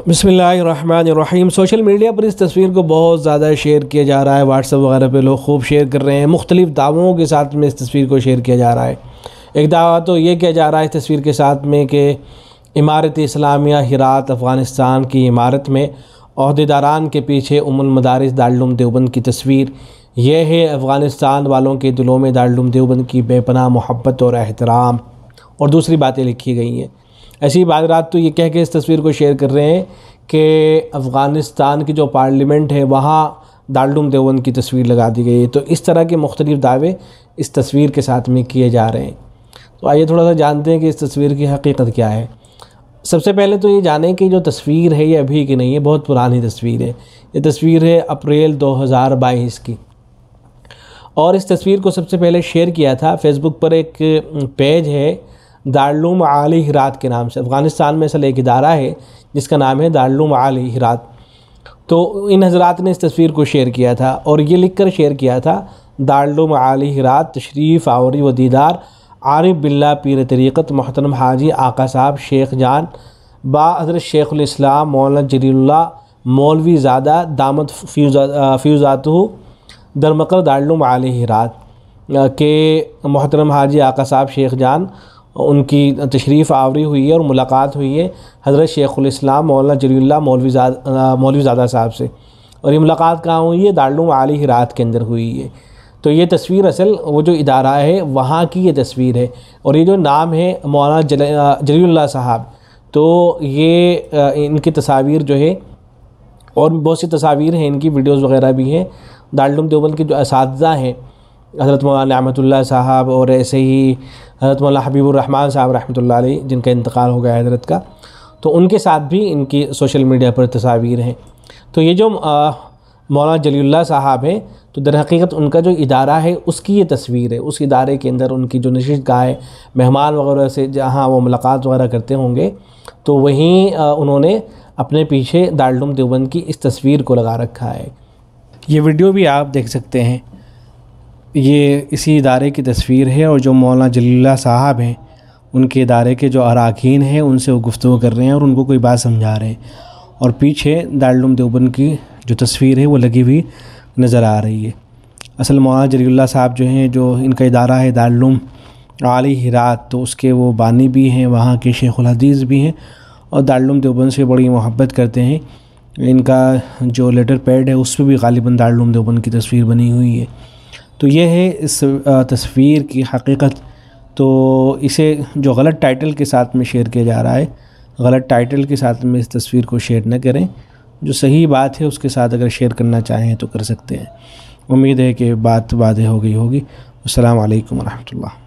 बिस्मिल्लाहिर्रहमानिर्रहीम। Social media पर इस तस्वीर को बहुत ज़्यादा शेयर किया जा रहा है। व्हाट्सएप वगैरह पे लोग खूब शेयर कर रहे हैं। मुख्तलिफ़ दावों के साथ में इस तस्वीर को शेयर किया जा रहा है। एक दावा तो ये किया जा रहा है इस तस्वीर के साथ में कि इमारत इस्लामिया हिरात अफ़गानिस्तान की इमारत में ओहदेदारान के पीछे उम्मुल मदारिस दारुल उलूम देवबंद की तस्वीर। यह है अफ़गानिस्तान वालों के दिलों में दारुल उलूम देवबंद की बेपनाह मोहब्बत और एहतराम। और दूसरी बातें लिखी गई हैं। ऐसी बात रात तो ये कह के इस तस्वीर को शेयर कर रहे हैं कि अफ़गानिस्तान की जो पार्लियामेंट है वहाँ दारुल उलूम देवबंद की तस्वीर लगा दी गई है। तो इस तरह के मुख्तलिफ़ दावे इस तस्वीर के साथ में किए जा रहे हैं। तो आइए थोड़ा सा जानते हैं कि इस तस्वीर की हकीकत क्या है। सबसे पहले तो ये जानें कि जो तस्वीर है ये अभी की नहीं है, बहुत पुरानी तस्वीर है। ये तस्वीर है अप्रैल 2022 की। और इस तस्वीर को सबसे पहले शेयर किया था फेसबुक पर। एक पेज है दारुल उलूम आली हिरात के नाम से। अफ़गानिस्तान में असल एक इदारा है जिसका नाम है दारुल उलूम आली हिरात। तो इन हज़रात ने इस तस्वीर को शेयर किया था और ये लिख कर शेयर किया था, दारुल उलूम आली हिरात तशरीफ़ आवरी व दीदार आरिफ बिल्ला पीर तरीक़त मोहतरम हाजी आका साहब शेख जान बा हज़रत शेखुल इस्लाम मौलाना जलीलुल्लाह मौलवी ज़ादा दामद फ़्यूज़ातहू दरमकर दारुल उलूम आली हिरात के मोहतरम हाजी आका साहब शेख जान उनकी तशरीफ़ आवरी हुई है और मुलाकात हुई है हज़रत शेखुल इस्लाम मौलाना जलीलुल्लाह मौलवी ज़ादा साहब से। और ये मुलाकात कहाँ हुई है? दारुल उलूम आली हिरात के अंदर हुई है। तो ये तस्वीर असल वो जो इदारा है वहाँ की ये तस्वीर है। और ये जो नाम है मौलाना जलीलुल्लाह साहब, तो ये इनकी तस्वीर जो है और बहुत सी तस्वीर हैं, इनकी वीडियोज़ वगैरह भी हैं। दारुल उलूम देवबंद के जो असातिज़ा हैं हज़रत मौलाना नेमतुल्लाह साहब और ऐसे ही हज़रत मौलाना हबीबुर रहमान साहब रहमतुल्लाह अलैह जिनका इंतकाल हो गया हज़रत का, तो उनके साथ भी इनकी सोशल मीडिया पर तस्वीर हैं। तो ये जो मौलाना जलीलुल्लाह साहब हैं, तो दर हकीकत उनका जो इदारा है उसकी ये तस्वीर है। उस इदारे के अंदर उनकी जो नशिस्तगाह है, मेहमान वगैरह से जहाँ वो मुलाकात वगैरह करते होंगे, तो वहीं उन्होंने अपने पीछे दारुल उलूम देवबंद की इस तस्वीर को लगा रखा है। ये वीडियो भी आप देख सकते हैं, ये इसी इदारे की तस्वीर है। और जो मौलाना जलीलुल्लाह साहब हैं उनके इदारे के जो अरकान हैं उनसे वो गुफ्तगू कर रहे हैं और उनको कोई बात समझा रहे हैं। और पीछे दारुल उलूम देवबंद की जो तस्वीर है वो लगी हुई नज़र आ रही है। असल मौलाना जलीलुल्लाह साहब जो हैं, जो इनका इदारा है दारुल उलूम आली हिरात, तो उसके वो बानी भी हैं, वहाँ के शेखुल हदीस भी हैं और दारुल उलूम देवबंद से बड़ी मोहब्बत करते हैं। इनका जो लेटर पैड है उस पर भी गालिबन दारुल उलूम देवबंद की तस्वीर बनी हुई है। तो ये है इस तस्वीर की हकीकत। तो इसे जो गलत टाइटल के साथ में शेयर किया जा रहा है, गलत टाइटल के साथ में इस तस्वीर को शेयर न करें। जो सही बात है उसके साथ अगर शेयर करना चाहें तो कर सकते हैं। उम्मीद है कि बात वाज़ेह हो गई होगी। अस्सलामु अलैकुम व रहमतुल्लाह।